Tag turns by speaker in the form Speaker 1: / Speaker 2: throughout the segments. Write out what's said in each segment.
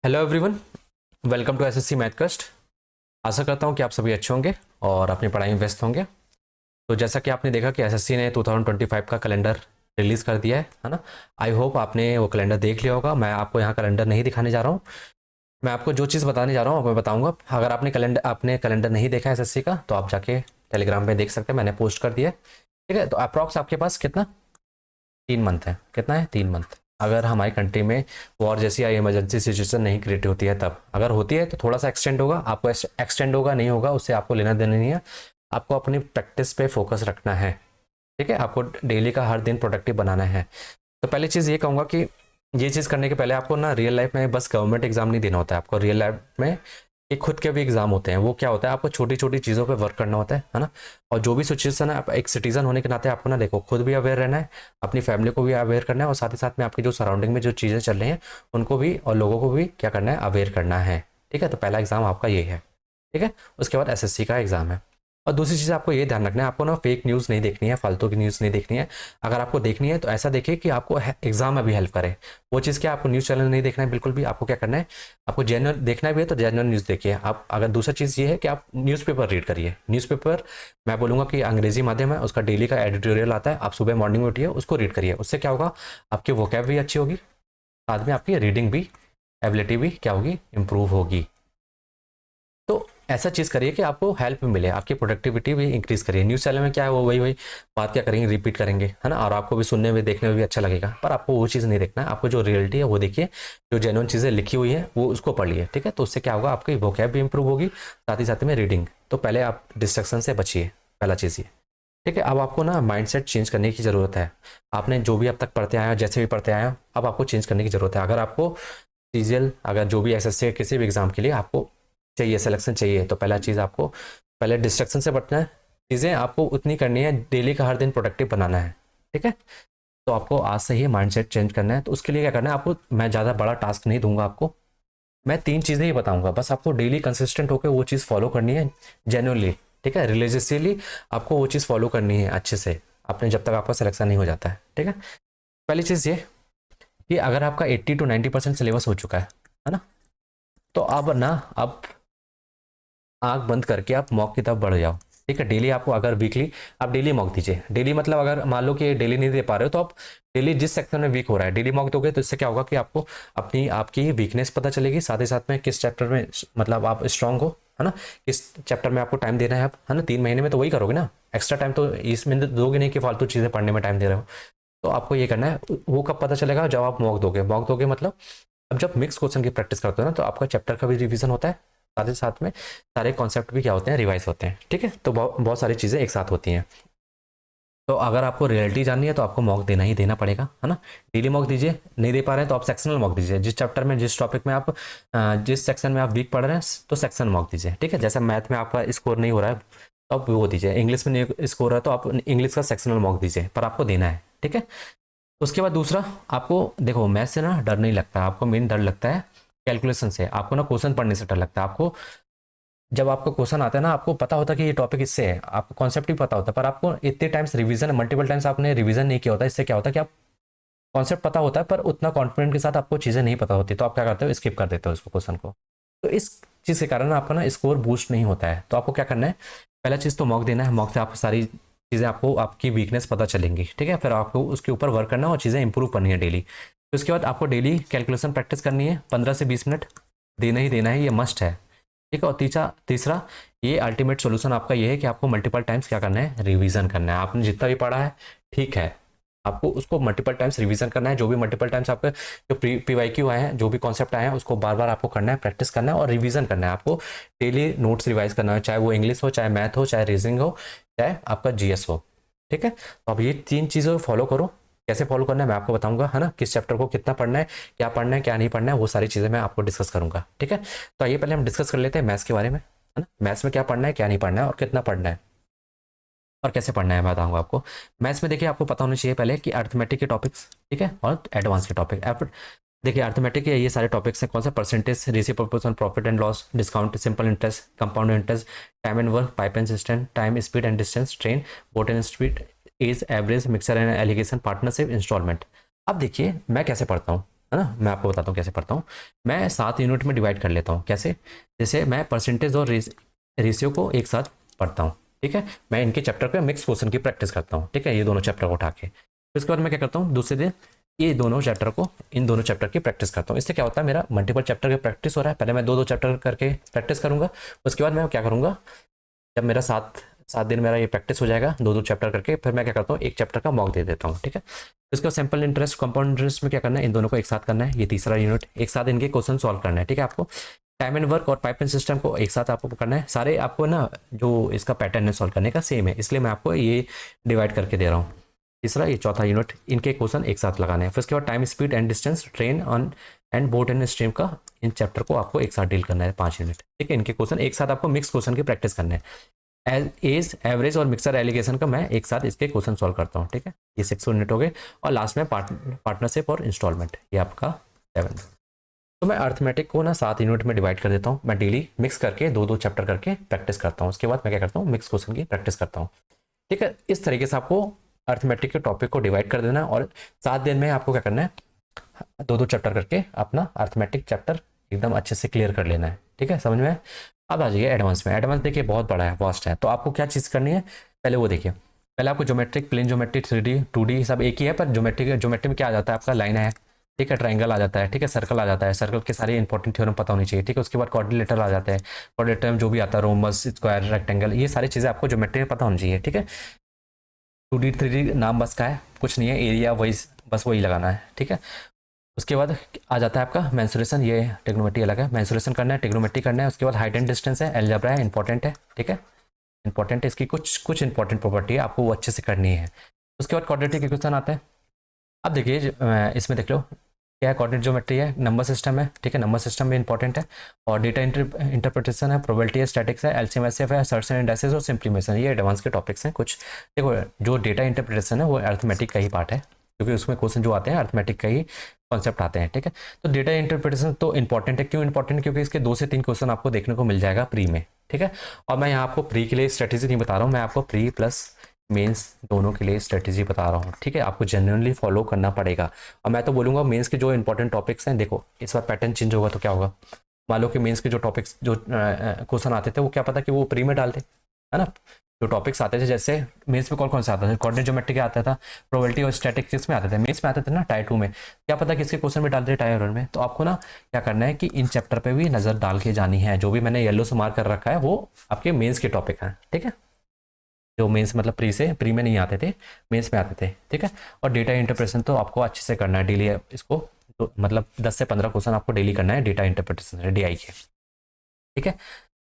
Speaker 1: Hello everyone, welcome to SSC Mathcast. आशा करता हूँ कि आप सभी अच्छे होंगे और अपनी पढ़ाई में व्यस्त होंगे। तो जैसा कि आपने देखा कि एसएससी ने 2025 का कैलेंडर रिलीज़ कर दिया है ना। आई होप आपने वो कैलेंडर देख लिया होगा। मैं आपको यहाँ कैलेंडर नहीं दिखाने जा रहा हूँ। मैं आपको जो चीज़ बताने जा रहा हूँ मैं बताऊँगा। अगर आपने कैलेंडर नहीं देखा है एसएससी का तो आप जाके टेलीग्राम पे देख सकते हैं, मैंने पोस्ट कर दिया है। ठीक है, तो अप्रॉक्स आपके पास कितना 3 मंथ है। कितना है? 3 मंथ। अगर हमारी कंट्री में वॉर जैसी या इमरजेंसी सिचुएशन नहीं क्रिएट होती है, तब अगर होती है तो थोड़ा सा एक्सटेंड होगा। आपको एक्सटेंड होगा नहीं होगा उससे आपको लेना देना नहीं है। आपको अपनी प्रैक्टिस पे फोकस रखना है। ठीक है, आपको डेली का हर दिन प्रोडक्टिव बनाना है। तो पहली चीज़ ये कहूँगा कि ये चीज़ करने के पहले आपको ना रियल लाइफ में बस गवर्नमेंट एग्जाम नहीं देना होता है। आपको रियल लाइफ में एक खुद के भी एग्जाम होते हैं। वो क्या होता है, आपको छोटी छोटी चीज़ों पे वर्क करना होता है ना। और जो भी सिचुएशन है, आप एक सिटीजन होने के नाते आपको ना देखो खुद भी अवेयर रहना है, अपनी फैमिली को भी अवेयर करना है, और साथ ही साथ में आपकी जो सराउंडिंग में जो चीज़ें चल रही हैं उनको भी और लोगों को भी क्या करना है, अवेयर करना है। ठीक है, तो पहला एग्जाम आपका ये है। ठीक है, उसके बाद एसएससी का एग्जाम है। और दूसरी चीज़ आपको ये ध्यान रखना है, आपको ना फेक न्यूज़ नहीं देखनी है, फालतू की न्यूज़ नहीं देखनी है। अगर आपको देखनी है तो ऐसा देखिए कि आपको एग्जाम में भी हेल्प करे। वो चीज़ क्या, आपको न्यूज़ चैनल नहीं देखना है बिल्कुल भी। आपको क्या करना है, आपको जेन्युइन देखना भी है तो जेन्युइन न्यूज़ देखिए आप। अगर दूसरा चीज़ ये है कि आप न्यूज़पेपर रीड करिए। न्यूज़पेपर मैं बोलूँगा कि अंग्रेजी माध्यम है, उसका डेली का एडिटोरियल आता है। आप सुबह मॉर्निंग में उठिए, उसको रीड करिए। उससे क्या होगा, आपकी वोकैब भी अच्छी होगी, साथ में आपकी रीडिंग भी एबिलिटी भी क्या होगी, इंप्रूव होगी। तो ऐसा चीज़ करिए कि आपको हेल्प मिले, आपकी प्रोडक्टिविटी भी इंक्रीज करिए। न्यूज़ चैनल में क्या है, वो वही वही बात क्या करेंगे, रिपीट करेंगे, है ना। और आपको भी सुनने में देखने में भी अच्छा लगेगा, पर आपको वो चीज़ नहीं देखना है। आपको जो रियलिटी है वो देखिए, जो जेन्युइन चीज़ें लिखी हुई है वो उसको पढ़िए। ठीक है, तो उससे क्या होगा, आपकी वोकैब भी इंप्रूव होगी, साथ ही में रीडिंग। तो पहले आप डिस्ट्रक्शन से बचिए, पहला चीज़ ये। ठीक है, अब आपको ना माइंडसेट चेंज करने की ज़रूरत है। आपने जो भी अब तक पढ़ते आए हो, जैसे भी पढ़ते आए हो, अब आपको चेंज करने की ज़रूरत है। अगर आपको सीजीएल, अगर जो भी एसएससी किसी भी एग्जाम के लिए आपको चाहिए, सिलेक्शन चाहिए, तो पहला चीज़ आपको पहले डिस्ट्रक्शन से बचना है। चीज़ें आपको उतनी करनी है, डेली का हर दिन प्रोडक्टिव बनाना है। ठीक है, तो आपको आज से ही माइंडसेट चेंज करना है। तो उसके लिए क्या करना है आपको, मैं ज़्यादा बड़ा टास्क नहीं दूंगा आपको, मैं 3 चीज़ें ही बताऊंगा। बस आपको डेली कंसिस्टेंट होकर वो चीज़ फॉलो करनी है, जेन्युइनली। ठीक है, रिलीजियसली आपको वो चीज़ फॉलो करनी है अच्छे से, अपने जब तक आपका सिलेक्शन नहीं हो जाता है। ठीक है, पहली चीज़ ये कि अगर आपका 80 to 90% सिलेबस हो चुका है ना, तो अब ना, अब आंख बंद करके आप मॉक की तरफ बढ़ जाओ। ठीक है, डेली आपको, अगर वीकली आप डेली मॉक दीजिए। डेली मतलब अगर मान लो कि डेली नहीं दे पा रहे हो तो आप डेली जिस सेक्शन में वीक हो रहा है डेली मॉक दोगे, तो इससे क्या होगा कि आपको अपनी आपकी वीकनेस पता चलेगी, साथ ही साथ में किस चैप्टर में मतलब आप स्ट्रांग हो, है ना। किस चैप्टर में आपको टाइम देना है आप, है ना। 3 महीने में तो वही करोगे ना, एक्स्ट्रा टाइम तो इसमें दोगे नहीं कि फालतू चीज़ें पढ़ने में टाइम दे रहे हो। तो आपको ये करना है, वो कब पता चलेगा, जब आप मॉक दोगे। मॉक दोगे मतलब अब जब मिक्स क्वेश्चन की प्रैक्टिस करते हो ना, तो आपका चैप्टर का भी रिवीजन होता है, साथ ही साथ में सारे कॉन्सेप्ट भी क्या होते हैं, रिवाइज होते हैं। ठीक है, तो बहुत बहुत सारी चीज़ें एक साथ होती हैं। तो अगर आपको रियलिटी जाननी है तो आपको मॉक देना ही देना पड़ेगा, है ना। डेली मॉक दीजिए, नहीं दे पा रहे हैं तो आप सेक्शनल मॉक दीजिए। जिस चैप्टर में, जिस टॉपिक में आप जिस सेक्शन में आप वीक पढ़ रहे हैं तो सेक्शन मॉक दीजिए। ठीक है, जैसे मैथ में आपका स्कोर नहीं हो रहा है तो आप वो दीजिए, इंग्लिश में नहीं स्कोर हो रहा है तो आप इंग्लिश का सेक्शनल मॉक दीजिए, पर आपको देना है। ठीक है, उसके बाद दूसरा, आपको देखो मैथ से ना डर नहीं लगता, आपको मेन डर लगता है कैलकुलेशन से। आपको ना क्वेश्चन पढ़ने से डर लगता है। आपको जब आपको क्वेश्चन आता है ना, आपको पता होता है कि ये टॉपिक इससे है, आपको कॉन्सेप्ट भी पता होता है, पर आपको इतने टाइम्स रिवीजन, मल्टीपल टाइम्स आपने रिवीजन नहीं किया होता। इससे क्या होता है कि आप कॉन्सेप्ट पता होता है पर उतना कॉन्फिडेंट के साथ आपको चीज़ें नहीं पता होती, तो आप क्या करते हो, स्किप कर देते हो इसको, क्वेश्चन को। तो इस चीज़ के कारण आपका ना स्कोर बूस्ट नहीं होता है। तो आपको क्या करना है, पहला चीज़ तो मॉक देना है। मॉक से आपको सारी चीज़ें, आपको आपकी वीकनेस पता चलेंगी। ठीक है, फिर आपको उसके ऊपर वर्क करना है और चीज़ें इंप्रूव करनी है डेली। तो उसके बाद आपको डेली कैलकुलेशन प्रैक्टिस करनी है, 15 से 20 मिनट देना ही देना है, ये मस्ट है। ठीक है, और तीसरा तीसरा ये अल्टीमेट सोल्यूशन आपका ये है कि आपको मल्टीपल टाइम्स क्या करना है, रिवीजन करना है। आपने जितना भी पढ़ा है ठीक है, आपको उसको मल्टीपल टाइम्स रिवीजन करना है। जो भी मल्टीपल टाइम्स आपके जो पीवाईक्यू आए हैं, जो भी कॉन्सेप्ट आए हैं, उसको बार बार आपको करना है, प्रैक्टिस करना है और रिवीजन करना है। आपको डेली नोट्स रिवाइज करना है, चाहे वो इंग्लिश हो, चाहे मैथ हो, चाहे रीजनिंग हो, चाहे आपका जीएस हो। ठीक है, तो अब ये 3 चीज़ों को फॉलो करो। कैसे फॉलो करना है मैं आपको बताऊंगा, है ना। किस चैप्टर को कितना पढ़ना है क्या नहीं पढ़ना है, वो सारी चीज़ें मैं आपको डिस्कस करूंगा। ठीक है, तो आइए पहले हम डिस्कस कर लेते हैं मैथ्स के बारे में, है ना। मैथ्स में क्या पढ़ना है, क्या नहीं पढ़ना है और कितना पढ़ना है और कैसे पढ़ना है मैं बताऊंगा आपको। मैथ्स में देखिए, आपको पता होना चाहिए पहले कि अर्थमेटिक के टॉपिक्स, ठीक है, और एडवांस के टॉपिक। देखिए अर्थमेटिक के ये सारे टॉपिक्स हैं। कौन सा, percentage, ratio, proportion, profit and loss, discount, simple interest, compound interest, time and work, pipe and cistern, time, speed and distance, train, boat and speed, age, average, mixture and alligation, partnership, instalment. अब देखिए मैं कैसे पढ़ता हूँ। है ना। मैं आपको बताता हूँ कैसे पढ़ता हूँ। मैं 7 यूनिट में डिवाइड कर लेता हूँ। कैसे? जैसे मैं परसेंटेज और रेशियो को एक साथ पढ़ता हूँ, ठीक है। मैं इनके चैप्टर पे मिक्स क्वेश्चन की प्रैक्टिस करता हूँ, ठीक है, ये दोनों चैप्टर को उठा के। फिर उसके बाद मैं क्या करता हूँ, दूसरे दिन ये दोनों चैप्टर को, इन दोनों चैप्टर की प्रैक्टिस करता हूँ। इससे क्या होता है, मेरा मल्टीपल चैप्टर की प्रैक्टिस हो रहा है। पहले मैं 2-2 चैप्टर करके प्रैक्टिस करूंगा, उसके बाद मैं क्या करूंगा, जब मेरा 7 दिन मेरा ये प्रैक्टिस हो जाएगा 2-2 चैप्टर करके, फिर मैं क्या करता हूँ, एक चैप्टर का मॉक दे देता हूँ, ठीक है। इसका सिंपल इंटरेस्ट, कंपाउंड इंटरेस्ट में क्या करना है, इन दोनों को एक साथ करना है। ये तीसरा यूनिट, एक साथ इनके क्वेश्चन सॉल्व करना है, ठीक है। आपको टाइम एंड वर्क और पाइपलाइन सिस्टम को एक साथ आपको करना है। सारे आपको ना जो इसका पैटर्न है सॉल्व करने का सेम है, इसलिए मैं आपको ये डिवाइड करके दे रहा हूँ। तीसरा, ये चौथा यूनिट, इनके क्वेश्चन एक साथ लगाने हैं। फिर उसके बाद time, speed and distance, train on and boat and stream का, इन चैप्टर को आपको एक साथ डील करना है, 5 यूनिट, ठीक है। इनके क्वेश्चन एक साथ आपको मिक्स क्वेश्चन की प्रैक्टिस करना है। एज, एवरेज और मिक्सर एलिगेशन का मैं एक साथ इसके क्वेश्चन सॉल्व करता हूँ, ठीक है। ये 6 यूनिट हो गए। और लास्ट में पार्टनरशिप और इंस्टॉलमेंट, ये आपका 7। तो मैं अर्थमेटिक को ना 7 यूनिट में डिवाइड कर देता हूँ। मैं डेली मिक्स करके 2-2 चैप्टर करके प्रैक्टिस करता हूँ। उसके बाद मैं क्या करता हूँ, मिक्स क्वेश्चन की प्रैक्टिस करता हूँ, ठीक है। इस तरीके से आपको अर्थमेटिक के टॉपिक को डिवाइड कर देना है। और 7 दिन में आपको क्या करना है, 2-2 चैप्टर करके अपना अर्थमेटिक चैप्टर एकदम अच्छे से क्लियर कर लेना है, ठीक है। समझ में? अब आ जाइए एडवांस में। एडवांस देखिए बहुत बड़ा है, वास्ट है। तो आपको क्या चीज़ करनी है, पहले वो देखिए। पहले आपको geometric, plane geometry, 3D 2D सब एक ही है, पर ज्योमेट्री में क्या आ जाता है, आपका लाइन है, ठीक है, ट्राइंगल आ जाता है, ठीक है, सर्कल आ जाता है। सर्कल के सारे इंपॉर्टेंट थ्योरम पता होनी चाहिए, ठीक है। उसके बाद कोऑर्डिनेटर आ जाते हैं। कोऑर्डिनेटर में जो भी आता है, रोमस, स्क्वायर, रेक्टेंगल, ये सारी चीज़ें आपको ज्योमेट्री में पता होनी चाहिए, ठीक है। 2D 3D नाम बस का है, कुछ नहीं है, एरिया वही, बस वही लगाना है, ठीक है। उसके बाद आ जाता है आपका मेंसुरेशन, ये ट्रिग्नोमेट्री अलग है, मेंसुरेशन करना है, ट्रिग्नोमेट्री करना है। उसके बाद हाइट एंड डिस्टेंस है, अलजेब्रा है, इंपॉर्टेंट है, ठीक है, इंपॉर्टेंट है। इसकी कुछ कुछ इंपॉर्टेंट प्रॉपर्टी है, आपको वो अच्छे से करनी है। उसके बाद क्वाड्रेटिक इक्वेशन आते हैं। अब देखिए इसमें देख लो क्या है, कोऑर्डिनेट ज्योमेट्री है, नंबर सिस्टम है, ठीक है, नंबर सिस्टम भी इंपॉर्टेंट है। और डेटा इंटरप्रिटेशन है, प्रोबेबिलिटी है, स्टैटिक्स है, एलसीएम एसएफ है, सर्च एंड इंडाइसेस और सिंप्लीमेशन, ये एडवांस के टॉपिक्स हैं कुछ। देखो जो डेटा इंटरप्रिटेशन है वो अर्थमेटिक का ही पार्ट है, क्योंकि उसमें क्वेश्चन जो आते हैं अर्थमेटिक का ही कॉन्सेप्ट आते हैं, ठीक है। तो डेटा इंटरप्रिटेशन तो इंपॉर्टेंट है। क्यों इंपॉर्टेंट? क्योंकि इसके 2 से 3 क्वेश्चन आपको देखने को मिल जाएगा प्री में, ठीक है। और मैं यहाँ आपको प्री के लिए स्ट्रेटेजी नहीं बता रहा हूँ, मैं आपको प्री प्लस मेंस दोनों के लिए स्ट्रेटेजी बता रहा हूँ, ठीक है। आपको जेन्युइनली फॉलो करना पड़ेगा। और मैं तो बोलूँगा मेंस के जो इंपॉर्टेंट टॉपिक्स हैं, देखो इस बार पैटर्न चेंज होगा तो क्या होगा, मान लो कि मेंस के जो टॉपिक्स, जो क्वेश्चन आते थे, वो क्या पता कि वो प्री में डालते, है ना। जो टॉपिक्स आते थे, जैसे मेंस में कौन कौन से आता था, कोऑर्डिनेट ज्योमेट्री का आता था, प्रोबेबिलिटी और स्टैटिस्टिक्स में आते थे, मेंस में आते थे ना टायर 2 में, क्या पता किसके क्वेश्चन में डाल दे टायर 1 में। तो आपको ना क्या करना है कि इन चैप्टर पे भी नजर डाल के जानी है। जो भी मैंने येलो से मार्क कर रखा है वो आपके मेंस के टॉपिक हैं, ठीक है। जो मेंस मतलब प्री में नहीं आते थे, मेंस में आते थे, ठीक है। और डेटा इंटरप्रिटेशन तो आपको अच्छे से करना है डेली, इसको तो मतलब 10 से 15 क्वेश्चन आपको डेली करना है डेटा इंटरप्रिटेशन डीआई के, ठीक है।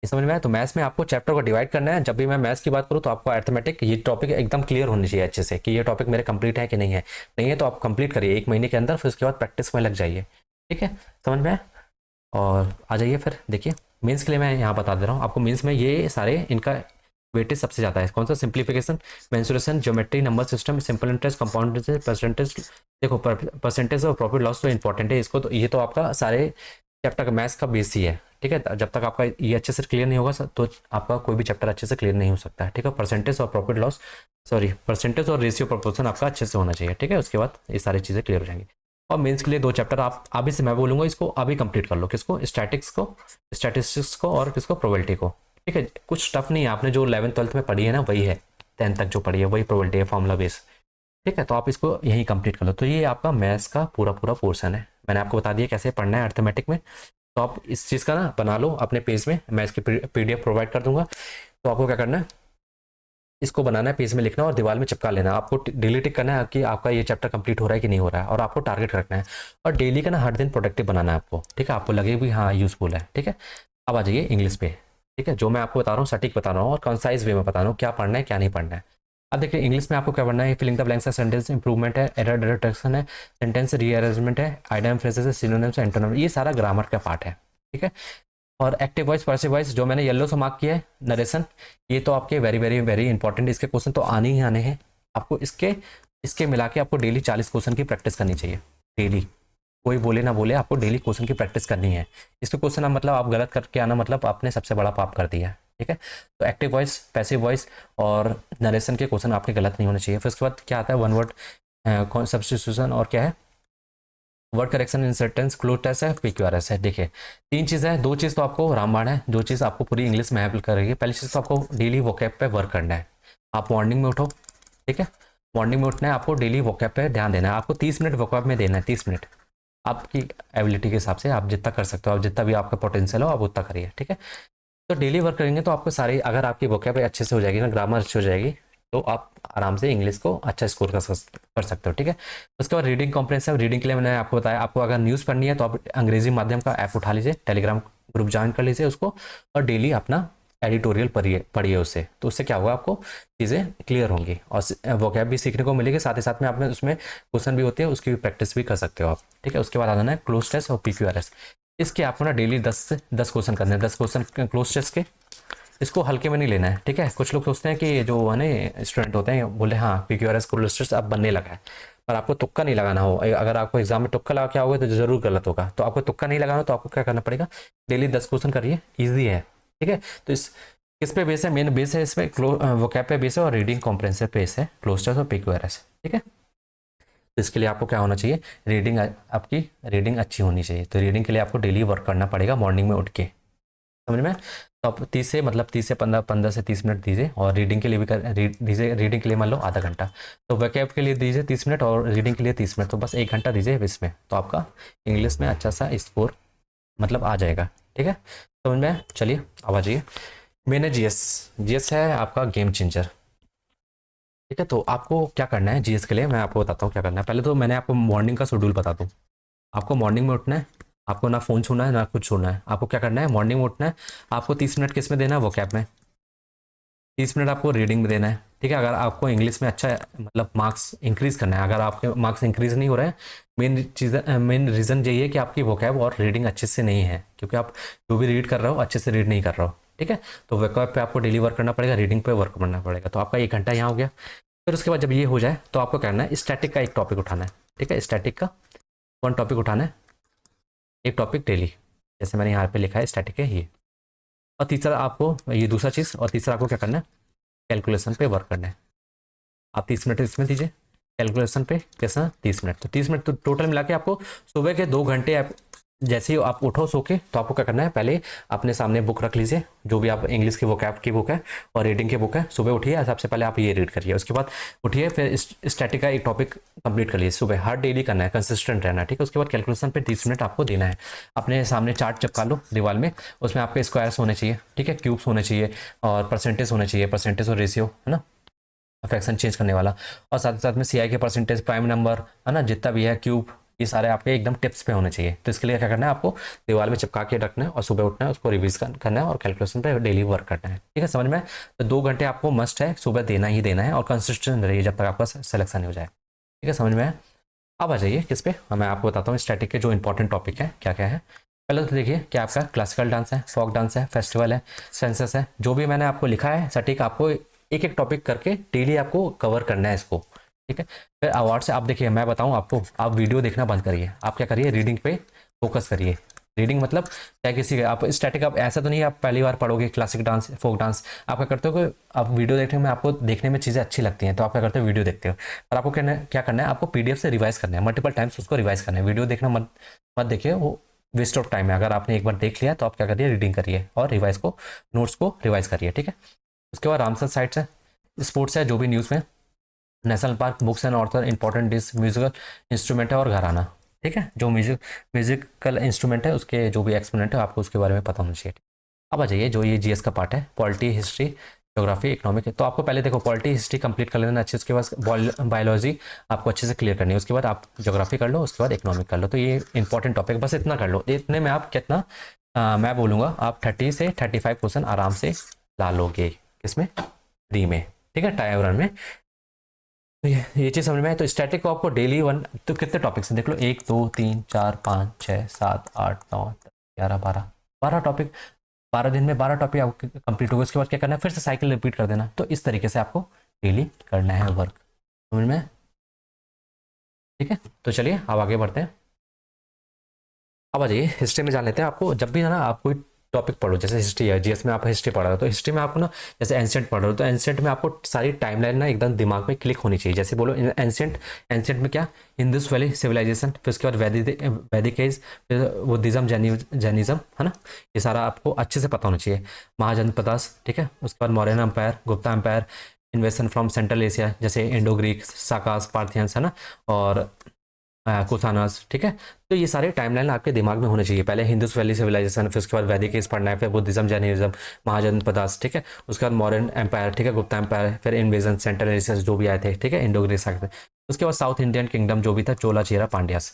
Speaker 1: ये समझ में आया? तो मैथ्स में आपको चैप्टर को डिवाइड करना है। जब भी मैं मैथ्स की बात करूँ तो आपको अर्थमेटिक ये टॉपिक एकदम क्लियर होनी चाहिए अच्छे से, कि ये टॉपिक मेरे कंप्लीट है कि नहीं है। नहीं है तो आप कंप्लीट करिए 1 महीने के अंदर, फिर उसके बाद प्रैक्टिस में लग जाइए, ठीक है। समझ में आया? और आ जाइए फिर देखिए मेंस के लिए मैं यहाँ बता दे रहा हूँ आपको। मेंस में ये सारे इनका वेटेज सबसे ज़्यादा है। कौन सा? Simplification, mensuration, geometry, number system, simple interest, compound interest, percentage. देखो परसेंटेज और प्रॉफिट लॉस तो इंपॉर्टेंट है, इसको तो ये तो आपका सारे चैप्टर का मैथ्स का बेस ही है, ठीक है। जब तक आपका ये अच्छे से क्लियर नहीं होगा तो आपका कोई भी चैप्टर अच्छे से क्लियर नहीं हो सकता है, ठीक है। परसेंटेज और प्रॉफिट लॉस, सॉरी परसेंटेज और रेशियो प्रोपोर्शन आपका अच्छे से होना चाहिए, ठीक है। उसके बाद ये सारी चीज़ें क्लियर हो जाएंगी। और मेंस के लिए 2 चैप्टर आप अभी से, मैं बोलूँगा इसको अभी कंप्लीट कर लो। किसको? स्टैटिस्टिक्स को और किसको? प्रोबेबिलिटी को, ठीक है। कुछ टफ नहीं है, आपने जो 11th-12th में पढ़ी है ना वही है, 10th तक जो पढ़ी है वही प्रोबेबिलिटी है, फॉर्मूला बेस, ठीक है। तो आप इसको यहीं कंप्लीट कर लो। तो ये आपका मैथ्स का पूरा पूरा पोर्शन है। मैंने आपको बता दिया कैसे पढ़ना है अर्थमेटिक में। तो आप इस चीज़ का ना बना लो अपने पेज में, मैं इसकी PDF प्रोवाइड कर दूंगा। तो आपको क्या करना है, इसको बनाना है, पेज में लिखना और दीवार में चिपका लेना। आपको डेली टिक करना है कि आपका ये चैप्टर कंप्लीट हो रहा है कि नहीं हो रहा है, और आपको टारगेट रखना है। और डेली का ना हर दिन प्रोडक्टिव बनाना है आपको, ठीक है। आपको लगे भी हाँ यूजफुल है, ठीक है। अब आ जाइए इंग्लिश पे, ठीक है। जो मैं आपको बता रहा हूँ सटीक बता रहा हूँ और कंसाइज वे में बता रहा हूँ क्या पढ़ना है क्या नहीं पढ़ना है। अब देखिए इंग्लिश में आपको क्या पढ़ना है, फिलिंग द ब्लैंक्स है, सेंटेंस इंप्रूवमेंट है, एरर डिटेक्शन है, सेंटेंस रीअरेंजमेंट है, आइडियम फ्रेजेस है, सिनोनिम्स, एंटोनिम, ये सारा ग्रामर का पार्ट है, ठीक है। और एक्टिव वॉइस, पैसिव वॉइस जो मैंने येलो से मार्क किया है, नरेशन, ये तो आपके वेरी वेरी वेरी इंपॉर्टेंट, इसके क्वेश्चन तो आने ही आने हैं आपको। इसके इसके मिला के आपको डेली 40 क्वेश्चन की प्रैक्टिस करनी चाहिए डेली। कोई बोले ना बोले, आपको डेली क्वेश्चन की प्रैक्टिस करनी है। इसके क्वेश्चन आप मतलब आप गलत करके आना मतलब आपने सबसे बड़ा पाप कर दिया है, ठीक है। तो एक्टिव वॉइस, पैसिव वॉइस और नरेशन के क्वेश्चन आपके गलत नहीं होने चाहिए। फिर उसके बाद क्या आता है, वन वर्ड सब्स्टिट्यूशन और क्या है, वर्ड करेक्शन, इंसर्टेंस, क्लोज टेस्ट है, PQRS है। देखिए 3 चीज़ें हैं, 2 चीज़ तो आपको रामबाण है, 2 चीज़ आपको पूरी इंग्लिश में हेल्प करेगी। पहली चीज़ तो आपको डेली वोकैब पे वर्क करना है। आप मॉर्निंग में उठो, ठीक है, मॉर्निंग में उठना है, आपको डेली वोकैब पे ध्यान देना है। आपको 30 मिनट वोकैब में देना है, 30 मिनट आपकी एबिलिटी के हिसाब से, आप जितना कर सकते हो, आप जितना भी आपका पोटेंशियल हो आप उतना करिए, ठीक है। तो डेली वर्क करेंगे तो आपको सारी, अगर आपकी वोकैब अच्छे से हो जाएगी ना, ग्रामर अच्छी हो जाएगी, तो आप आराम से इंग्लिश को अच्छा स्कोर कर सकते हो, ठीक है। उसके बाद रीडिंग कॉम्प्रिहेंसिव, रीडिंग के लिए मैंने आपको बताया, आपको अगर न्यूज़ पढ़नी है तो आप अंग्रेजी माध्यम का ऐप उठा लीजिए, टेलीग्राम ग्रुप ज्वाइन कर लीजिए उसको, और डेली अपना एडिटोरियल पढ़िए पढ़िए उससे, तो उससे क्या होगा, आपको चीज़ें क्लियर होंगी और वोकैब भी सीखने को मिलेगी। साथ ही साथ में आप में उसमें क्वेश्चन भी होते हैं, उसकी भी प्रैक्टिस भी कर सकते हो आप, ठीक है। उसके बाद आ जाना है क्लोज टेस्ट और PQRS। इसके आपको ना डेली 10 से 10 क्वेश्चन करने हैं, 10 क्वेश्चन क्लोज टेस्ट के। इसको हल्के में नहीं लेना है, ठीक है। कुछ लोग सोचते हैं कि जो है ना स्टूडेंट होते हैं, बोले हाँ PQRS क्लोज टेस्ट अब बनने लगा है, पर आपको तुक्का नहीं लगाना हो। अगर आपको एग्जाम में तुक्का लगा के आओगे तो जरूर गलत होगा। तो आपको तुक्का नहीं लगाना, तो आपको क्या करना पड़ेगा, डेली 10 क्वेश्चन करिए, ईजी है, ठीक है। तो इस किस पे बेस है, मेन बेस है इसमें वोकैब पे बेस है, और रीडिंग कॉम्प्रिहेंसिव बेस है, क्लोज टेस्ट और PQRS, ठीक है। तो इसके लिए आपको क्या होना चाहिए, रीडिंग, आपकी रीडिंग अच्छी होनी चाहिए। तो रीडिंग के लिए आपको डेली वर्क करना पड़ेगा मॉर्निंग में उठ के, समझ में। तो आप 30 से, मतलब 30 से 15 से 30 मिनट दीजिए, और रीडिंग के लिए भी दीजिए। रीडिंग के लिए मान लो आधा घंटा, तो वोकैब के लिए दीजिए 30 मिनट, और रीडिंग के लिए 30 मिनट, तो बस 1 घंटा दीजिए इसमें, तो आपका इंग्लिश में अच्छा सा स्कोर मतलब आ जाएगा, ठीक है। समझ में। चलिए अब आ जाइए, मैंने जीएस, जीएस है आपका गेम चेंजर, ठीक है। तो आपको क्या करना है जीएस के लिए, मैं आपको बताता हूँ क्या करना है। पहले तो मैंने आपको मॉर्निंग का शेड्यूल बता दूँ। आपको मॉर्निंग में उठना है, आपको ना फ़ोन छूना है ना कुछ छूना है। आपको क्या करना है, मॉर्निंग में उठना है, आपको 30 मिनट किस में देना है, वोकैब में, 30 मिनट आपको रीडिंग में देना है, ठीक है। अगर आपको इंग्लिश में अच्छा मतलब मार्क्स इंक्रीज करना है, अगर आपके मार्क्स इंक्रीज नहीं हो रहे हैं, मेन चीज़, मेन रीज़न यही है कि आपकी वोकैब और रीडिंग अच्छे से नहीं है, क्योंकि आप जो भी रीड कर रहे हो अच्छे से रीड नहीं कर रहे हो, ठीक है। तो वोकैब पे आपको डेली वर्क करना पड़ेगा, रीडिंग पे वर्क करना पड़ेगा। तो आपका 1 घंटा यहाँ हो गया। फिर उसके बाद जब ये हो जाए तो आपको करना है, स्टैटिक का एक टॉपिक उठाना है, ठीक है। स्टैटिक का 1 टॉपिक उठाना है, एक टॉपिक डेली, जैसे मैंने यहाँ पे लिखा है स्टैटिक है ये। और तीसरा आपको, ये दूसरा चीज़, और तीसरा आपको क्या करना है, कैलकुलेशन पे वर्क करना है। आप 30 मिनट इसमें दीजिए, कैलकुलेशन पे कैसा 30 मिनट, तो 30 मिनट तो टोटल मिला के आपको सुबह के 2 घंटे आप, जैसे ही आप उठो सो के, तो आपको क्या करना है, पहले अपने सामने बुक रख लीजिए, जो भी आप इंग्लिश की वोकैब की बुक है और रीडिंग की बुक है। सुबह उठिए, सबसे पहले आप ये रीड करिए, उसके बाद उठिए, फिर स्टैटिक का एक टॉपिक कंप्लीट करिए। सुबह हर डेली करना है, कंसिस्टेंट रहना है, ठीक है। उसके बाद कैलकुलेशन पे 30 मिनट आपको देना है। अपने सामने चार्ट चिपका लो दीवार में, उसमें आपके स्क्वायर्स होने चाहिए, ठीक है, क्यूब्स होने चाहिए, और परसेंटेज होने चाहिए, परसेंटेज और रेशियो, है ना, फ्रैक्शन चेंज करने वाला। और साथ साथ में सीआई के परसेंटेज, प्राइम नंबर, है ना, जितना भी है, क्यूब, ये सारे आपके एकदम टिप्स पे होने चाहिए। तो इसके लिए क्या करना है, आपको दीवार में चिपका के रखना है, और सुबह उठना है, उसको रिवीज करना है, और कैलकुलेशन पे डेली वर्क करना है, ठीक है, समझ में। तो 2 घंटे आपको मस्ट है, सुबह देना ही देना है, और कंसिस्टेंट रहिए जब तक आपका सिलेक्शन हो जाए, ठीक है, समझ में है। अब आ जाइए किस पे, मैं आपको बताता हूँ स्टैटिक के जो इंपॉर्टेंट टॉपिक है क्या क्या है। पहले तो देखिए क्या आपका क्लासिकल डांस है, फोक डांस है, फेस्टिवल है, सेंसस है, जो भी मैंने आपको लिखा है सटीक, आपको एक एक टॉपिक करके डेली आपको कवर करना है इसको, ठीक है। फिर अवार्ड से आप देखिए, मैं बताऊं आपको, आप वीडियो देखना बंद करिए, आप क्या करिए, रीडिंग पे फोकस करिए। रीडिंग मतलब चाहे किसी का, आप स्टैटिक, आप ऐसा तो नहीं आप पहली बार पढ़ोगे क्लासिक डांस फोक डांस, आप क्या करते हो कि आप वीडियो देखने में, आपको देखने में चीज़ें अच्छी लगती हैं, तो आप क्या करते हो, वीडियो देखते हो। पर आपको क्या करना है, आपको पीडीएफ से रिवाइज करना है, मल्टीपल टाइम्स उसको रिवाइज करना है। वीडियो देखना मत मत देखिए, वो वेस्ट ऑफ टाइम है। अगर आपने एक बार देख लिया तो आप क्या करिए, रीडिंग करिए और रिवाइज को, नोट्स को रिवाइज करिए, ठीक है। उसके बाद रामसर साइट्स है, स्पोर्ट्स है, जो भी न्यूज़ में, national park, books and author, important dish, musical instrument है, और घराना, ठीक है। जो म्यूजिकल इंस्ट्रूमेंट है उसके जो भी एक्सपोनेंट है, आपको उसके बारे में पता होना चाहिए। अब आ जाइए जो ये जीएस का पार्ट है, पॉलिटी, हिस्ट्री, ज्योग्राफी, इकोनॉमिक है। तो आपको पहले देखो पॉलिटी हिस्ट्री कंप्लीट कर लेना अच्छे, उसके बाद बायोलॉजी आपको अच्छे से क्लियर करनी है, उसके बाद आप ज्योग्राफी कर लो, उसके बाद इकोनॉमिक कर लो। तो ये इंपॉर्टेंट टॉपिक, बस इतना कर लो। इतने में आप कितना, मैं बोलूँगा आप 30 से 35 क्वेश्चन आराम से ला लोगे, किसमें, प्री में, ठीक है, टाइम रन में। तो ये चीज़ समझ में आए। तो स्टैटिक को आपको डेली वन, तो कितने टॉपिक्स हैं देख लो, 1 2 3 4 5 6 7 8 9 10 11 12, 12 टॉपिक, 12 दिन में 12 टॉपिक आपके कंप्लीट हो गए। उसके बाद क्या करना है, फिर से साइकिल रिपीट कर देना। तो इस तरीके से आपको डेली करना है वर्क, समझ में, ठीक है। तो चलिए अब आगे बढ़ते हैं। अब आ जाइए हिस्ट्री में जान लेते हैं। आपको जब भी है ना, आप कोई टॉपिक पढ़ो, जैसे हिस्ट्री है, जीएस में आप हिस्ट्री पढ़ रहे हो तो हिस्ट्री में आपको ना जैसे एंशिएंट पढ़ रहे हो तो एंशिएंट में आपको सारी टाइमलाइन ना एकदम दिमाग में क्लिक होनी चाहिए। जैसे बोलो एंशिएंट, एंशिएंट में क्या, इंडस वैली सिविलाइजेशन, फिर उसके बाद वैदिक एज, फिर बुद्धिज्म, जैनिज्म, है ना, ये सारा आपको अच्छे से पता होना चाहिए। महाजनपदास, ठीक है, उसके बाद Mauryan empire, Gupta empire, invasion from central Asia जैसे इंडो ग्रीक, साकास, पार्थियंस, है ना, और कुसानास, ठीक है। तो ये सारे टाइमलाइन आपके दिमाग में होने चाहिए। पहले हिंदुस वैली सिविलाइजेशन, फिर उसके बाद वैदिक एज पढ़ना है, फिर बुद्धिज्म, जैनिज्म, महाजनपदास, ठीक है, उसके बाद मॉडर्न एम्पायर, ठीक है, गुप्ता एम्पायर, फिर इन्वेजन सेंट्रल एशिया जो भी आए थे, ठीक है, इंडो ग्रीक, उसके बाद साउथ इंडियन किंगडम जो भी था, चोला, चेरा, पांड्यास।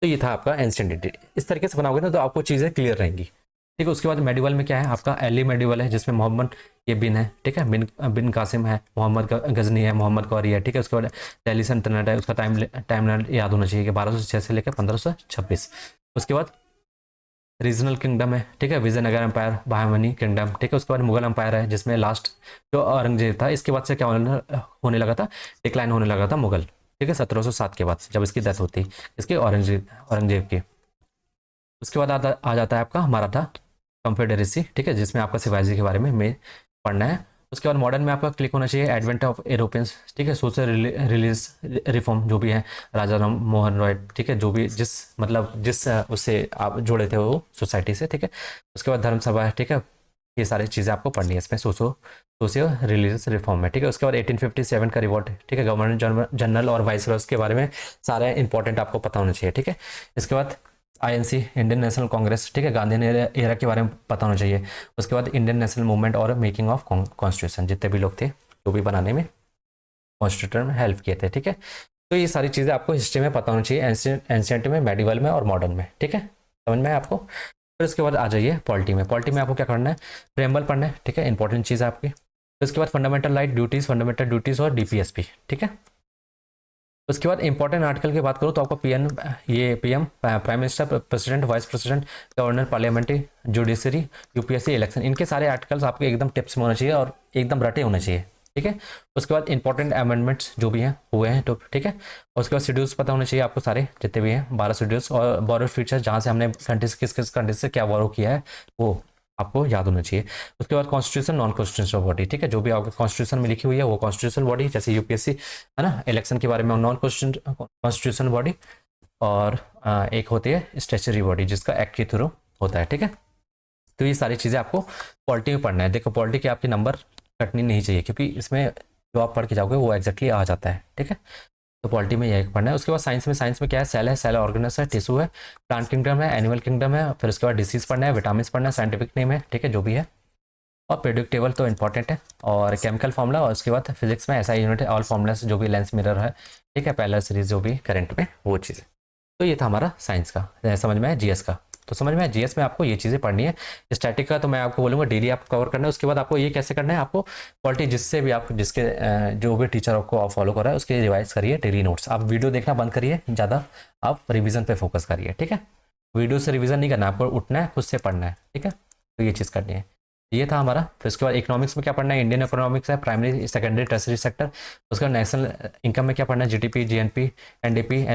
Speaker 1: तो ये था आपका एंशिएंट हिस्ट्री। इस तरीके से बनाओगे ना तो आपको चीज़ें क्लियर रहेंगी, ठीक है। उसके बाद मेडिवल में क्या है आपका, अर्ली मेडिवल है जिसमें मोहम्मद ये बिन है, ठीक है, बिन कासिम है, मोहम्मद गजनी है, मोहम्मद गौरी है, ठीक है। उसके बाद दिल्ली सल्तनत है, उसका टाइम याद होना चाहिए कि 1206 से लेकर 1526। उसके बाद रीजनल किंगडम है, ठीक है, विजयनगर एम्पायर, बहामनी किंगडम, ठीक है। उसके बाद मुगल एम्पायर है जिसमें लास्ट जो औरंगजेब था, इसके बाद से क्या होने लगा था, डिक्लाइन होने लगा था मुगल, ठीक है, 1707 के बाद जब इसकी डेथ होती इसके औरंगजेब की। उसके बाद आ जाता है आपका मराठा कॉन्फेडरेसी, ठीक है, जिसमें आपका शिवाजी के बारे में पढ़ना है। उसके बाद मॉडर्न में आपका क्लिक होना चाहिए एडवेंट ऑफ यूरोपियंस, ठीक है, सोशल रिलीज रिफॉर्म जो भी है, राजा राम मोहन रॉय, ठीक है, जो भी जिस उससे आप जुड़े थे वो सोसाइटी से, ठीक है। उसके बाद धर्म सभा है, ठीक है, ये सारी चीज़ें आपको पढ़नी है इसमें सोशियो रिलीजियस रिफॉर्म में, ठीक है। उसके बाद 1857 का रिवॉल्ट, ठीक है, गवर्नर जनरल और वाइस रॉयस के बारे में सारे इंपॉर्टेंट आपको पता होना चाहिए, ठीक है। इसके बाद आईएनसी, इंडियन नेशनल कांग्रेस, ठीक है, गांधी एरा के बारे में पता होना चाहिए। उसके बाद इंडियन नेशनल मूवमेंट और मेकिंग ऑफ कॉन्स्टिट्यूशन, जितने भी लोग थे जो भी बनाने में कॉन्स्टिट्यूशन में हेल्प किए थे, ठीक है। तो ये सारी चीज़ें आपको हिस्ट्री में पता होनी चाहिए, एंशिएंट में, मेडिवल में और मॉडर्न में, ठीक है, समझ में है आपको। फिर उसके बाद आ जाइए पॉलिटी में। पॉलिटी में आपको क्या करना है, प्रेम्बल पढ़ना है, ठीक है, इंपॉर्टेंट चीज़ है आपकी। फिर उसके बाद fundamental right, duties, fundamental duties और डीपीएसपी, ठीक है। उसके बाद इंपॉर्टेंट आर्टिकल की बात करूँ तो आपको PM, prime minister, president, vice president, governor, parliamentary, judiciary, UPSC, election, इनके सारे आर्टिकल्स आपके एकदम टिप्स में होना चाहिए और एकदम रटे होने चाहिए, ठीक है। उसके बाद इंपॉर्टेंट अमेंडमेंट्स जो भी हैं हुए हैं तो ठीक है। उसके बाद शेड्यूल्स पता होने चाहिए आपको सारे जितने भी हैं 12 शेड्यूल्स, और बॉर्डर फीचर जहाँ से हमने कंट्रीज किस कंट्री से क्या वॉर किया है वो आपको याद होना चाहिए। उसके बाद कॉन्स्टिट्यूशन, नॉन कॉन्स्टिट्यूशनल बॉडी, ठीक है, जो भी आपके कॉन्स्टिट्यूशन में लिखी हुई है वो कॉन्स्टिट्यूशनल बॉडी, जैसे यूपीएससी है ना, इलेक्शन के बारे में नॉन कॉन्स्टिट्यूशनल बॉडी, और एक होती है स्टेचुरी बॉडी जिसका एक्ट के थ्रू होता है, ठीक है। तो ये सारी चीज़ें आपको पॉलिटी में पढ़ना है। देखो पॉलिटी के आपके नंबर कटनी नहीं चाहिए क्योंकि इसमें जो आप पढ़ के जाओगे वो एग्जैक्टली आ जाता है, ठीक है। तो पॉलिटी में यही पढ़ना है। उसके बाद साइंस में क्या है, सेल ऑर्गेनस है, टिश्यू है, प्लांट किंगडम है, एनिमल किंगडम है, फिर उसके बाद डिसीज पढ़ना है, विटामिन पढ़ना है, साइंटिफिक नेम है, ठीक है, जो भी है, और प्रेडिक्ट टेबल तो इंपॉर्टेंट है, और केमिकल फॉर्मूला, और उसके बाद फिजिक्स में एसआई यूनिट है, ऑल फॉर्मूलास जो भी लेंस मिरर है, ठीक है, पैरेलल सीरीज जो भी करंट में वो चीज़। तो ये था हमारा साइंस का, समझ में है जीएस का। तो समझ में है जीएस में आपको ये चीज़ें पढ़नी है। स्टैटिक का तो मैं आपको बोलूँगा डेली आपको कवर करना है। उसके बाद आपको ये कैसे करना है, आपको पॉलिटी जिससे भी आप जिसके जो भी टीचर आपको फॉलो कर रहा है उसके रिवाइज करिए डेली नोट्स। आप वीडियो देखना बंद करिए, ज़्यादा आप रिविजन पे फोकस करिए, ठीक है। वीडियो से रिविजन नहीं करना, आपको उठना है, खुद से पढ़ना है, ठीक है। तो ये चीज़ करनी है। ये था हमारा। फिर उसके बाद इकोनॉमिक्स में क्या पढ़ना है, इंडियन इकोनॉमिक्स है, प्राइमरी, सेकेंडरी, टर्सरी सेक्टर। उसका नेशनल इनकम में क्या पढ़ना है, GDP, GNP, NDP,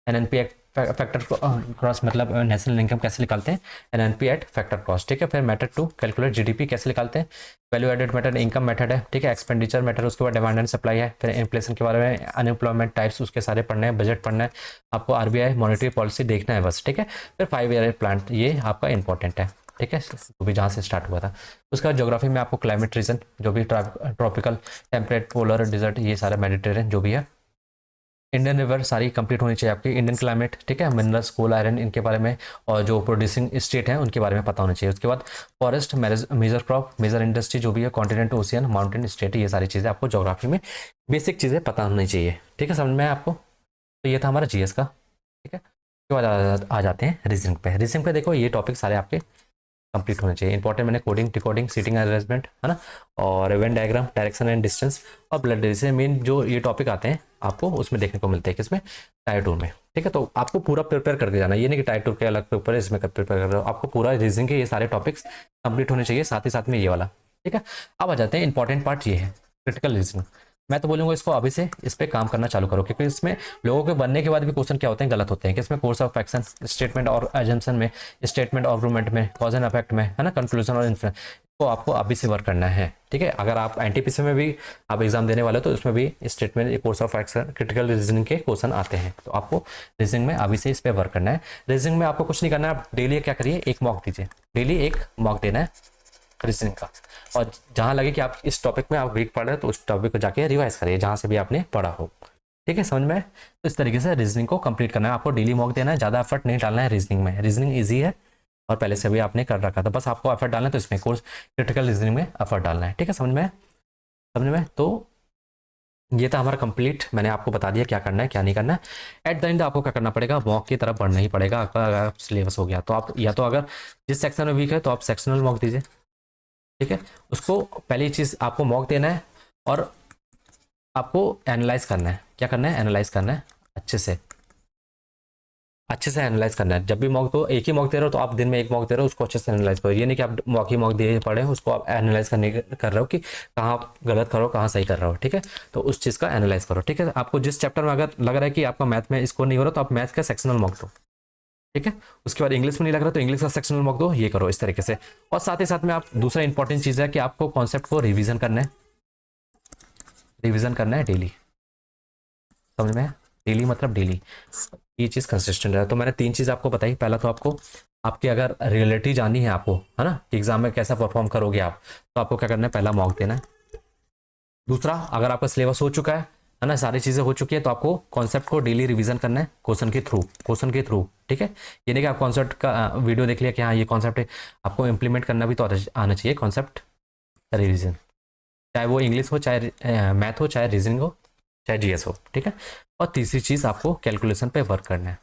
Speaker 1: NNP act factor cross, मतलब नेशनल इनकम कैसे निकालते हैं, एनएनपी एट फैक्टर क्रॉस, ठीक है। फिर मेथड 2 कैलकुलेट जीडीपी कैसे निकालते हैं, value added method income method है, ठीक है। एक्सपेंडिचर मेथड, उसके बाद डिमांड एंड सप्लाई है। फिर इन्फ्लेशन के बारे में, अनएम्प्लॉयमेंट टाइप्स उसके सारे पढ़ने हैं, बजट पढ़ना है आपको, आरबीआई मॉनेटरी पॉलिसी देखना है बस, ठीक है। फिर 5 ईयर प्लान, ये आपका इंपॉर्टेंट है, ठीक है, वो भी जहाँ से स्टार्ट हुआ था। उसका ज्योग्राफी में आपको क्लाइमेट रीजन जो भी ट्रॉपिकल, टेम्परेट, पोलर, डिजर्ट, ये सारा मेडिटेरियन जो भी है। इंडियन रिवर सारी कंप्लीट होनी चाहिए आपकी। इंडियन क्लाइमेट, ठीक है, मिनरल्स, कोल, आयरन, इनके बारे में, और जो प्रोड्यूसिंग स्टेट है उनके बारे में पता होना चाहिए। उसके बाद forest, major crop, major industry जो भी है, कॉन्टिनेंट, ओशियन, माउंटेन, स्टेट, ये सारी चीज़ें आपको ज्योग्राफी में बेसिक चीज़ें पता होनी चाहिए, ठीक है, समझ में आपको। तो ये था हमारा जीएस का, ठीक है। उसके बाद आ जाते हैं रीजनिंग पे। रीजनिंग पे देखो ये टॉपिक सारे आपके कंप्लीट होने चाहिए। इंपॉर्टेंट मैंने कोडिंग, डिकोडिंग, सीटिंग अरेंजमेंट, है ना, और event diagram, direction and distance, और ब्लड डिलीशन, मेन जो ये टॉपिक आते हैं आपको उसमें देखने को मिलते हैं किसमें, टायर 2 में, ठीक है। तो आपको पूरा प्रिपेयर करके जाना, ये नहीं कि टायर 2 के अलग पेपर है इसमें प्रिपेयर कर रहे हो, आपको पूरा रीजनिंग के ये सारे टॉपिक्स कंप्लीट होने चाहिए, साथ ही साथ में ये वाला, ठीक है। अब आ जाते हैं इंपॉर्टेंट पार्ट, ये है क्रिटिकल रीजनिंग। मैं तो बोलूँगा इसको अभी से इस पे काम करना चालू करो, क्योंकि इसमें लोगों के बनने के बाद भी क्वेश्चन क्या होते हैं, गलत होते हैं। कि इसमें कोर्स ऑफ एक्शन, स्टेटमेंट और एजम्पशन में, स्टेटमेंट ऑफ में, कॉज एंड इफेक्ट में, है ना, कंक्लूजन और इन्फ्लुएंस, को आपको अभी से वर्क करना है। ठीक है, अगर आप एनटीपीसी में भी आप एग्जाम देने वाले हो तो उसमें भी statement, course of action, critical reasoning के क्वेश्चन आते हैं। तो आपको रीजनिंग में अभी से इस पर वर्क करना है। रीजनिंग में आपको कुछ नहीं करना है, आप डेली क्या करिए, एक मॉक दीजिए, डेली एक मॉक देना है रीजनिंग का। और जहां लगे कि आप इस टॉपिक में आप वीक पढ़ रहे हो तो उस टॉपिक को जाके रिवाइज करिए जहां से भी आपने पढ़ा हो। ठीक है, समझ में? तो इस तरीके से रीजनिंग को कंप्लीट करना है, आपको डेली मॉक देना है, ज़्यादा एफर्ट नहीं डालना है रीजनिंग में। रीजनिंग ईजी है और पहले से भी आपने कर रखा था, बस आपको एफर्ट डालना है तो इसमें कोर्स क्रिटिकल रीजनिंग में एफर्ट डालना है। ठीक है, समझ में? समझ में? तो ये था हमारा कंप्लीट, मैंने आपको बता दिया क्या करना है क्या नहीं करना है। एट द एंड आपको क्या करना पड़ेगा, मॉक की तरफ बढ़ना ही पड़ेगा। अगर सिलेबस हो गया तो आप, या तो अगर जिस सेक्शन में वीक है तो आप सेक्शनल मॉक दीजिए। ठीक है, उसको पहली चीज़ आपको मॉक देना है और आपको एनालाइज करना है। क्या करना है? एनालाइज करना है, अच्छे से एनालाइज करना है। जब भी मॉक दो, एक ही मॉक दे रहे हो तो आप दिन में एक मॉक दे रहे हो, उसको अच्छे से एनालाइज करो। ये नहीं कि आप मॉक दे पड़े हो, उसको आप एनालाइज कर रहे हो कि कहाँ आप गलत कर रहे हो, कहाँ सही कर रहे हो। ठीक है, तो उस चीज़ का एनालाइज करो। ठीक है, आपको जिस चैप्टर में अगर लग रहा है कि आपका मैथ में स्कोर नहीं हो रहा तो आप मैथ का सेक्शनल मॉक दो। ठीक है, उसके बाद इंग्लिश में नहीं लग रहा तो इंग्लिश का सेक्शनल मॉक दो। ये करो इस तरीके से। और साथ ही साथ में आप, दूसरा इंपॉर्टेंट चीज़ है कि आपको कॉन्सेप्ट को रिविजन करना है, रिविजन करना है डेली। समझ में? डेली मतलब डेली, ये चीज़ कंसिस्टेंट है। तो मैंने तीन चीज़ आपको बताई। पहला तो आपको, आपकी अगर रियलिटी जाननी है आपको, है ना, एग्जाम में कैसा परफॉर्म करोगे आप, तो आपको क्या करना है, पहला मॉक देना है। दूसरा, अगर आपका सिलेबस हो चुका है ना, सारी चीज़ें हो चुकी है, तो आपको कॉन्सेप्ट को डेली रिवीजन करना है क्वेश्चन के थ्रू, क्वेश्चन के थ्रू। ठीक है, ये नहीं कि आप कॉन्सेप्ट का वीडियो देख लिया कि हाँ ये कॉन्सेप्ट है, आपको इंप्लीमेंट करना भी तो आना चाहिए कॉन्सेप्ट रिविजन, चाहे वो इंग्लिश हो, चाहे मैथ हो, चाहे रीजनिंग हो, चाहे जीएस हो। ठीक है, और तीसरी चीज़ आपको कैलकुलेशन पे वर्क करना है।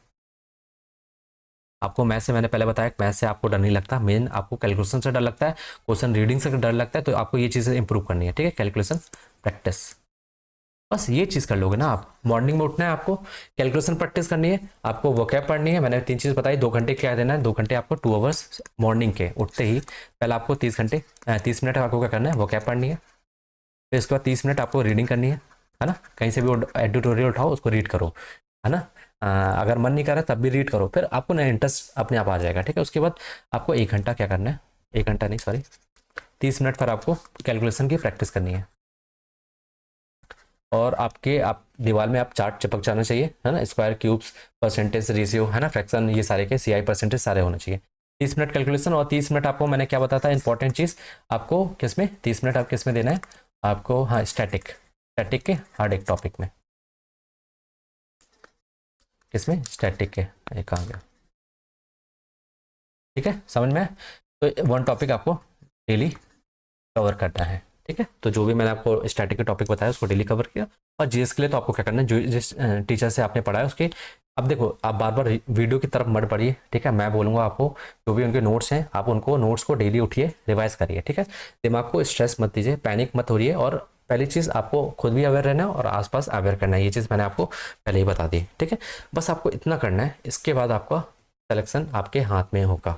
Speaker 1: आपको मैथ से, मैंने पहले बताया, मैथ से आपको डर नहीं लगता, मेन आपको कैलकुलेशन से डर लगता है, क्वेश्चन रीडिंग से डर लगता है। तो आपको ये चीज़ें इंप्रूव करनी है। ठीक है, कैलकुलेशन प्रैक्टिस, बस ये चीज़ कर लोगे ना आप। मॉर्निंग में उठना है आपको, कैलकुलेशन प्रैक्टिस करनी है, आपको वोकैब पढ़नी है। मैंने तीन चीज़ बताई। 2 घंटे क्या देना है, 2 घंटे आपको 2 आवर्स मॉर्निंग के उठते ही पहले आपको 30 मिनट आपको क्या करना है, वोकैब पढ़नी है। फिर इसके बाद 30 मिनट आपको रीडिंग करनी है ना, कहीं से भी एडिटोरियल उठाओ, उसको रीड करो, है ना। अगर मन नहीं कर रहा तब भी रीड करो, फिर आपको ना इंटरेस्ट अपने आप आ जाएगा। ठीक है, उसके बाद आपको 1 घंटा क्या करना है, 1 घंटा नहीं सॉरी 30 मिनट पर आपको कैलकुलेशन की प्रैक्टिस करनी है। और आप दीवार में आप चार्ट चिपक जाना चाहिए, है ना, स्क्वायर, क्यूब्स, परसेंटेज, रेशियो, है ना, फ्रैक्शन, ये सारे के सीआई परसेंटेज सारे होने चाहिए। 30 मिनट कैलकुलेशन और 30 मिनट आपको, मैंने क्या बताया था इंपॉर्टेंट चीज़, आपको किसमें 30 मिनट आप किसमें देना है आपको, हाँ स्टैटिक के हार्ड एक टॉपिक में, किसमें, स्टैटिक के, ये कहाँ गया। ठीक है, समझ में? तो वन टॉपिक आपको डेली कवर करना है। ठीक है, तो जो भी मैंने आपको स्टैटिक के टॉपिक बताया उसको डेली कवर किया। और जीएस के लिए तो आपको क्या करना है, जो जिस टीचर से आपने पढ़ा है उसके, अब देखो आप बार बार वीडियो की तरफ मत पढ़िए। ठीक है, मैं बोलूँगा आपको जो भी उनके नोट्स हैं, आप उनको नोट्स को डेली उठिए, रिवाइज करिए। ठीक है, दिमाग को स्ट्रेस मत दीजिए, पैनिक मत होइए। और पहली चीज़ आपको खुद भी अवेयर रहना है और आसपास अवेयर करना है। ये चीज़ मैंने आपको पहले ही बता दी। ठीक है, बस आपको इतना करना है, इसके बाद आपका सिलेक्शन आपके हाथ में होगा।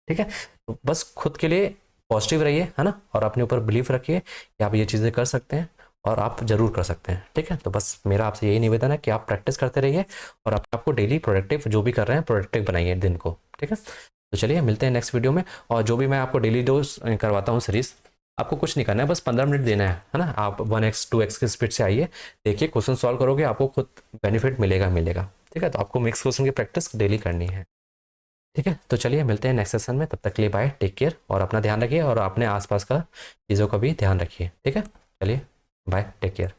Speaker 1: ठीक है, तो बस खुद के लिए पॉजिटिव रहिए, है ना, और अपने ऊपर बिलीव रखिए कि आप ये चीज़ें कर सकते हैं और आप ज़रूर कर सकते हैं। ठीक है, तो बस मेरा आपसे यही निवेदन है कि आप प्रैक्टिस करते रहिए और आपको डेली प्रोडक्टिव, जो भी कर रहे हैं प्रोडक्टिव बनाइए दिन को। ठीक है, तो चलिए मिलते हैं नेक्स्ट वीडियो में। और जो भी मैं आपको डेली डोज करवाता हूँ सीरीज, आपको कुछ नहीं करना है, बस 15 मिनट देना है ना। आप 1x 2x की स्पीड से आइए, देखिए क्वेश्चन सॉल्व करोगे, आपको खुद बेनिफिट मिलेगा। ठीक है, तो आपको मिक्स क्वेश्चन की प्रैक्टिस डेली करनी है। ठीक है, तो चलिए मिलते हैं नेक्स्ट सेशन में, तब तक के लिए बाय, टेक केयर, और अपना ध्यान रखिए और अपने आसपास का चीज़ों का भी ध्यान रखिए। ठीक है, चलिए बाय, टेक केयर।